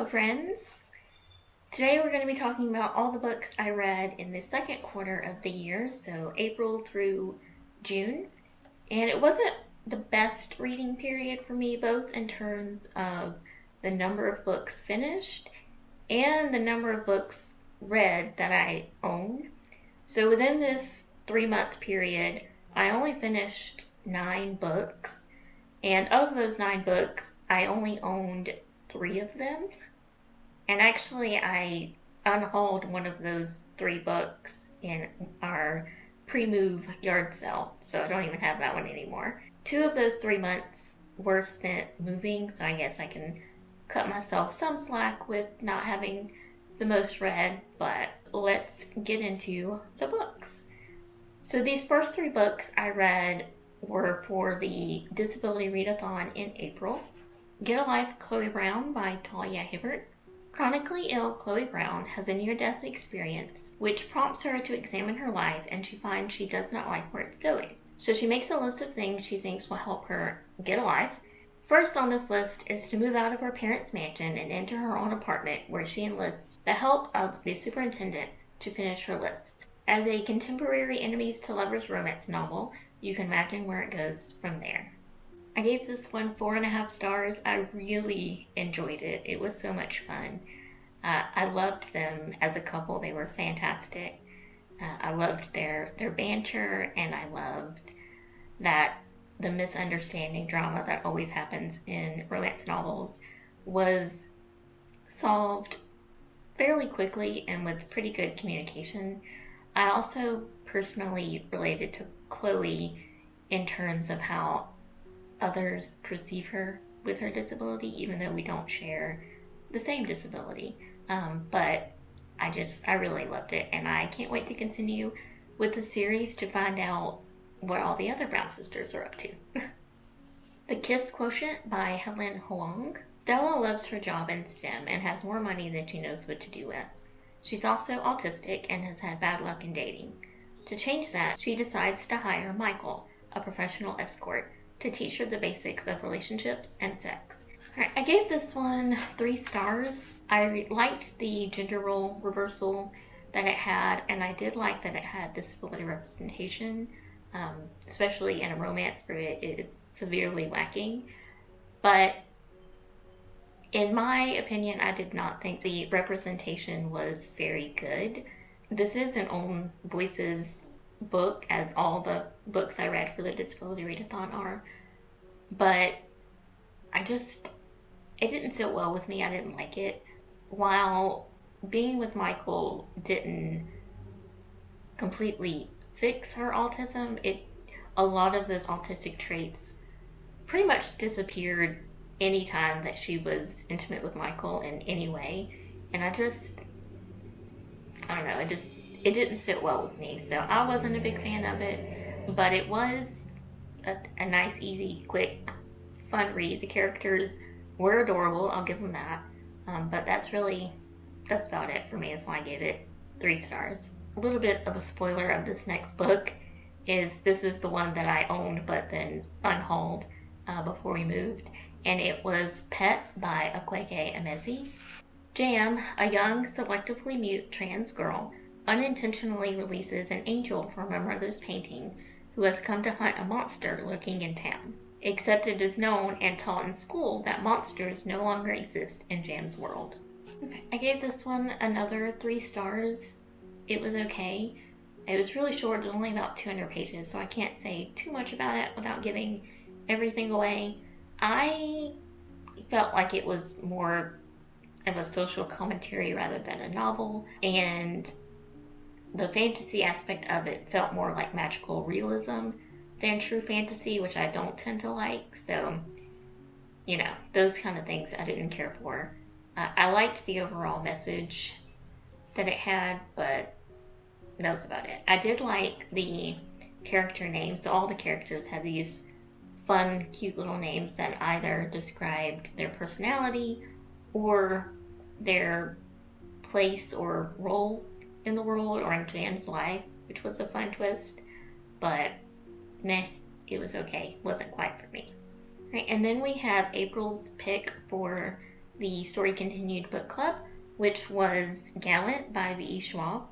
Hello friends! Today we're going to be talking about all the books I read in the second quarter of the year, so April through June. And it wasn't the best reading period for me, both in terms of the number of books finished and the number of books read that I own. So within this 3-month period, I only finished 9 books, and of those 9 books, I only owned 3 of them. And actually, I unhauled one of those 3 books in our pre-move yard sale, so I don't even have that one anymore. 2 of those 3 months were spent moving, so I guess I can cut myself some slack with not having the most read, but let's get into the books. So these first 3 books I read were for the Disability Readathon in April. Get a Life, Chloe Brown by Talia Hibbert. Chronically ill Chloe Brown has a near-death experience which prompts her to examine her life, and she finds she does not like where it's going. So she makes a list of things she thinks will help her get a life. First on this list is to move out of her parents' mansion and into her own apartment, where she enlists the help of the superintendent to finish her list. As a contemporary enemies to lovers romance novel, you can imagine where it goes from there. I gave this one 4.5 stars. I really enjoyed it. It was so much fun. I loved them as a couple. They were fantastic. I loved their banter, and I loved that the misunderstanding drama that always happens in romance novels was solved fairly quickly and with pretty good communication. I also personally related to Chloe in terms of how others perceive her with her disability, even though we don't share the same disability. But I really loved it, and I can't wait to continue with the series to find out what all the other Brown sisters are up to. The Kiss Quotient by Helen Hoang. Stella loves her job in STEM and has more money than she knows what to do with. She's also autistic and has had bad luck in dating. To change that, she decides to hire Michael, a professional escort, to teach her the basics of relationships and sex. Alright, I gave this one 3 stars. I liked the gender role reversal that it had, and I did like that it had disability representation, especially in a romance where it is severely lacking. But in my opinion, I did not think the representation was very good. This is an Own Voices book, as all the books I read for the Disability Readathon are, but it didn't sit well with me. I didn't like it. While being with Michael didn't completely fix her autism, a lot of those autistic traits pretty much disappeared anytime that she was intimate with Michael in any way, and I don't know, it didn't sit well with me, so I wasn't a big fan of it, but it was a nice, easy, quick, fun read. The characters were adorable, I'll give them that, but that's about it for me. That's why I gave it 3 stars. A little bit of a spoiler of this next book is this is the one that I owned but then unhauled before we moved, and it was Pet by Awaeke Emezi. Jam, a young, selectively mute trans girl, unintentionally releases an angel from her mother's painting who has come to hunt a monster lurking in town. Except it is known and taught in school that monsters no longer exist in Jam's world. Okay. I gave this one another 3 stars. It was okay. It was really short. It was only about 200 pages, so I can't say too much about it without giving everything away. I felt like it was more of a social commentary rather than a novel, and the fantasy aspect of it felt more like magical realism than true fantasy, which I don't tend to like, so, those kind of things I didn't care for. I liked the overall message that it had, but that was about it. I did like the character names, so all the characters had these fun, cute little names that either described their personality or their place or role in the world or in Jam's life, which was a fun twist, but meh, it was okay. Wasn't quite for me. Right, and then we have April's pick for the Story Continued book club, which was Gallant by V.E. Schwab.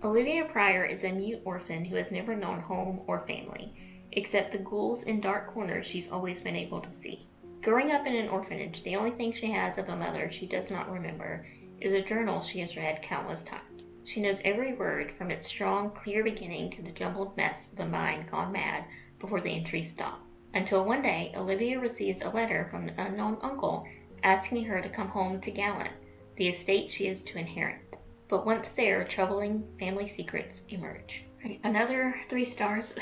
Olivia Pryor is a mute orphan who has never known home or family, except the ghouls in dark corners she's always been able to see. Growing up in an orphanage, the only thing she has of a mother she does not remember is a journal she has read countless times. She knows every word from its strong, clear beginning to the jumbled mess of a mind gone mad before the entries stop. Until one day, Olivia receives a letter from an unknown uncle asking her to come home to Gallant, the estate she is to inherit. But once there, troubling family secrets emerge. Another 3 stars.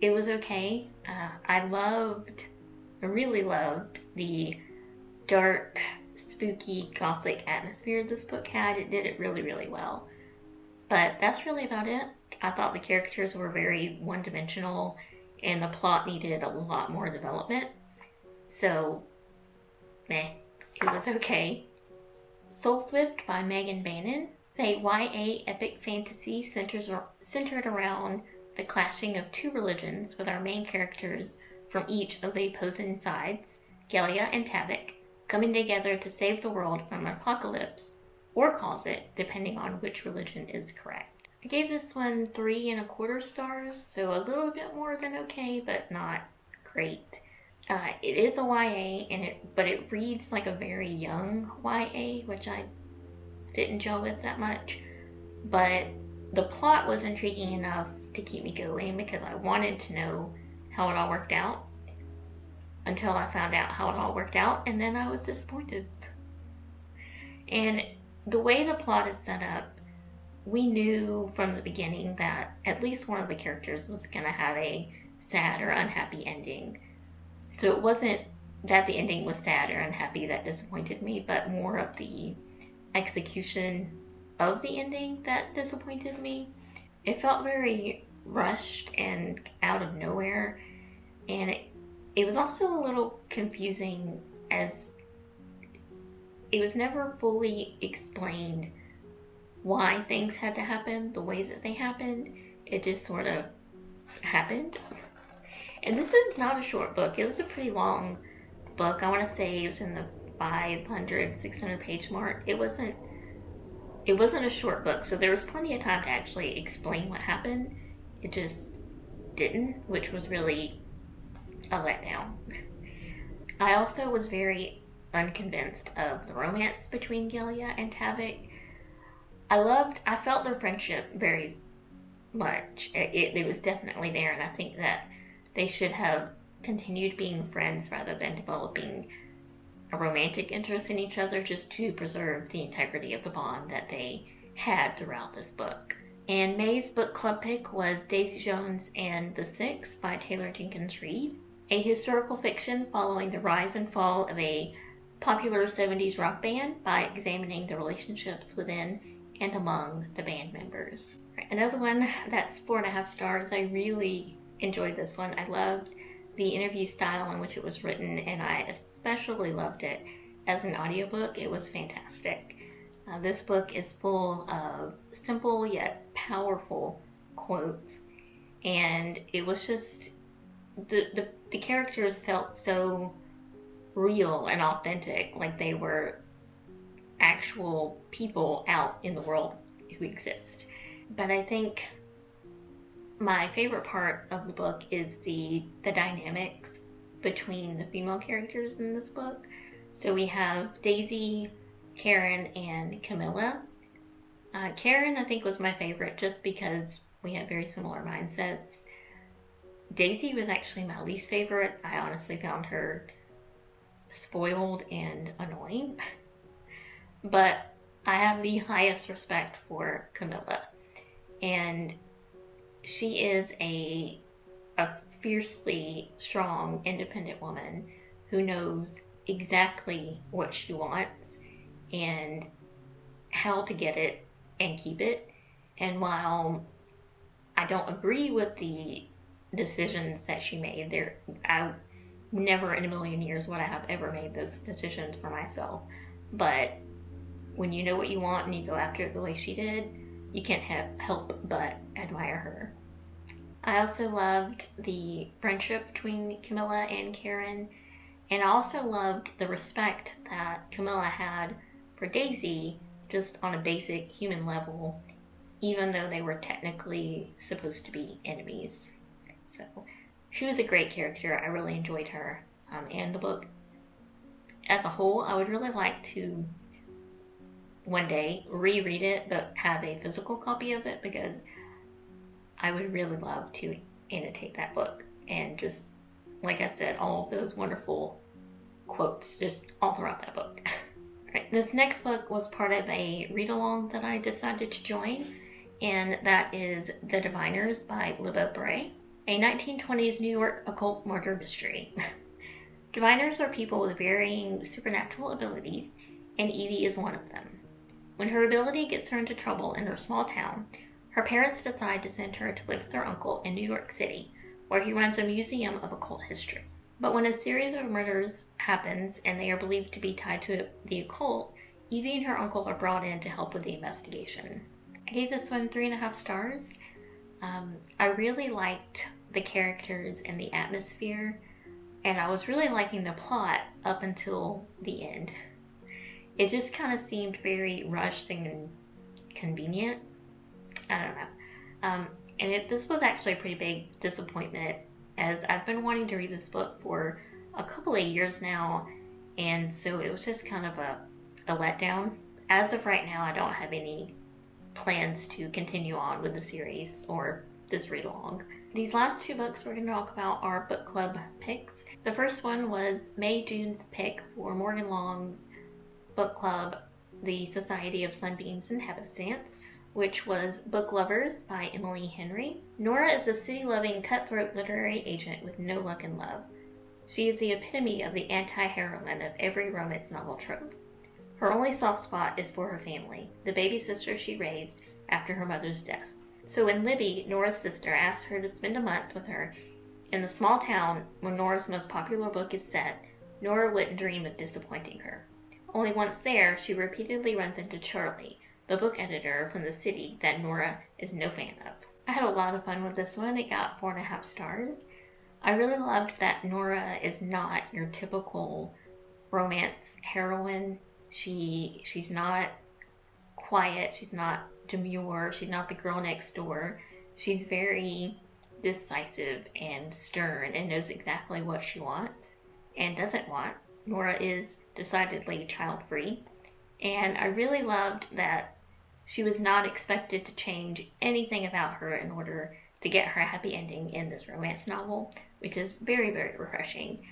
It was okay. I really loved the dark, spooky, gothic atmosphere this book had. It did it really, really well. But that's really about it. I thought the characters were very one-dimensional and the plot needed a lot more development. So, it was okay. Soulswift by Megan Bannen is a YA epic fantasy centered around the clashing of 2 religions with our main characters from each of the opposing sides, Gallia and Tavik, coming together to save the world from an apocalypse, or cause it, depending on which religion is correct. I gave this one 3.25 stars, so a little bit more than okay, but not great. It is a YA, but it reads like a very young YA, which I didn't gel with that much. But the plot was intriguing enough to keep me going because I wanted to know how it all worked out until I found out how it all worked out, and then I was disappointed. And the way the plot is set up, we knew from the beginning that at least one of the characters was going to have a sad or unhappy ending. So it wasn't that the ending was sad or unhappy that disappointed me, but more of the execution of the ending that disappointed me. It felt very rushed and out of nowhere, and it was also a little confusing as it was never fully explained why things had to happen the way that they happened. It just sort of happened. And this is not a short book. It was a pretty long book. I want to say it was in the 500, 600 page mark. It wasn't a short book, so there was plenty of time to actually explain what happened. It just didn't, which was really a letdown. I also was very unconvinced of the romance between Gallia and Tavik. I felt their friendship very much. It was definitely there, and I think that they should have continued being friends rather than developing a romantic interest in each other, just to preserve the integrity of the bond that they had throughout this book. And May's book club pick was Daisy Jones and the Six by Taylor Jenkins Reid, a historical fiction following the rise and fall of a popular 70s rock band by examining the relationships within and among the band members. Another one that's 4.5 stars. I really enjoyed this one. I loved the interview style in which it was written, and I especially loved it as an audiobook. It was fantastic. This book is full of simple yet powerful quotes, and it was just the characters felt so real and authentic, like they were actual people out in the world who exist. But I think my favorite part of the book is the dynamics between the female characters in this book. So we have Daisy, Karen, and Camilla. Karen, I think, was my favorite just because we have very similar mindsets. Daisy was actually my least favorite. I honestly found her spoiled and annoying. But I have the highest respect for Camilla. And she is a fiercely strong, independent woman who knows exactly what she wants and how to get it and keep it. And while I don't agree with the decisions that she made, I never in a million years would I have ever made those decisions for myself. But when you know what you want and you go after it the way she did, you can't help but admire her. I also loved the friendship between Camilla and Karen, And I also loved the respect that Camilla had for Daisy, just on a basic human level, even though they were technically supposed to be enemies. So she was a great character. I really enjoyed her. And the book as a whole, I would really like to one day reread it, but have a physical copy of it, because I would really love to annotate that book. And just, like I said, all of those wonderful quotes just all throughout that book. Right, this next book was part of a read-along that I decided to join, and that is The Diviners by Libba Bray, a 1920s New York occult murder mystery. Diviners are people with varying supernatural abilities, and Evie is one of them. When her ability gets her into trouble in her small town, her parents decide to send her to live with their uncle in New York City, where he runs a museum of occult history. But when a series of murders happens and they are believed to be tied to the occult, Evie and her uncle are brought in to help with the investigation. I gave this one 3.5 stars. I really liked the characters and the atmosphere, and I was really liking the plot up until the end. It just kind of seemed very rushed and convenient. I don't know. This was actually a pretty big disappointment, as I've been wanting to read this book for a couple of years now, and so it was just kind of a letdown. As of right now, I don't have any plans to continue on with the series or this read along. These last 2 books we're going to talk about are book club picks. The first one was May June's pick for Morgan Long's book club, The Society of Sunbeams and Happenstance, which was Book Lovers by Emily Henry. Nora is a city-loving, cutthroat literary agent with no luck in love. She is the epitome of the anti-heroine of every romance novel trope. Her only soft spot is for her family, the baby sister she raised after her mother's death. So when Libby, Nora's sister, asks her to spend a month with her in the small town where Nora's most popular book is set, Nora wouldn't dream of disappointing her. Only once there, she repeatedly runs into Charlie, the book editor from the city that Nora is no fan of. I had a lot of fun with this one. It got 4.5 stars. I really loved that Nora is not your typical romance heroine. She's not quiet, she's not demure, she's not the girl next door. She's very decisive and stern and knows exactly what she wants and doesn't want. Nora is decidedly child-free, and I really loved that she was not expected to change anything about her in order to get her happy ending in this romance novel, which is very, very refreshing.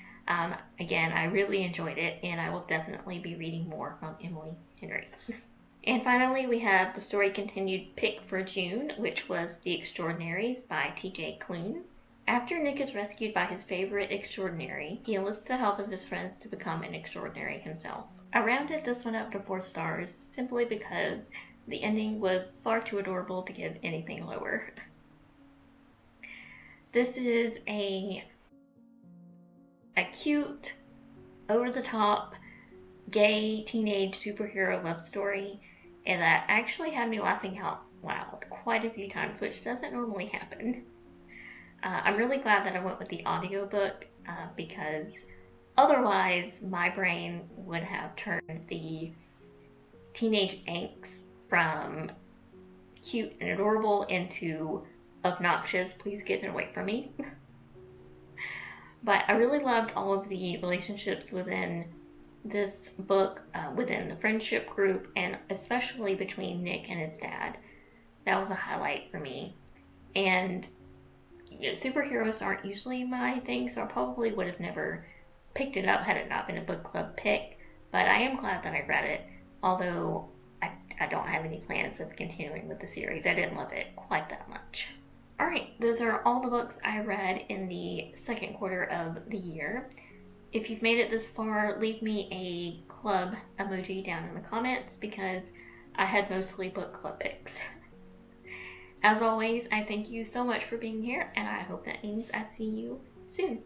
Again, I really enjoyed it, and I will definitely be reading more from Emily Henry. And finally, we have the story continued pick for June, which was The Extraordinaries by TJ Klune. After Nick is rescued by his favorite extraordinary, he enlists the help of his friends to become an extraordinary himself. I rounded this one up to 4 stars simply because the ending was far too adorable to give anything lower. This is a cute, over-the-top, gay teenage superhero love story, and that actually had me laughing out loud quite a few times, which doesn't normally happen. I'm really glad that I went with the audiobook because otherwise my brain would have turned the teenage angst from cute and adorable into obnoxious, please get it away from me. But I really loved all of the relationships within this book, within the friendship group, and especially between Nick and his dad. That was a highlight for me. And superheroes aren't usually my thing, so I probably would have never picked it up had it not been a book club pick. But I am glad that I read it, although I don't have any plans of continuing with the series. I didn't love it quite that much. Alright, those are all the books I read in the second quarter of the year. If you've made it this far, leave me a club emoji down in the comments because I had mostly book club picks. As always, I thank you so much for being here, and I hope that means I see you soon.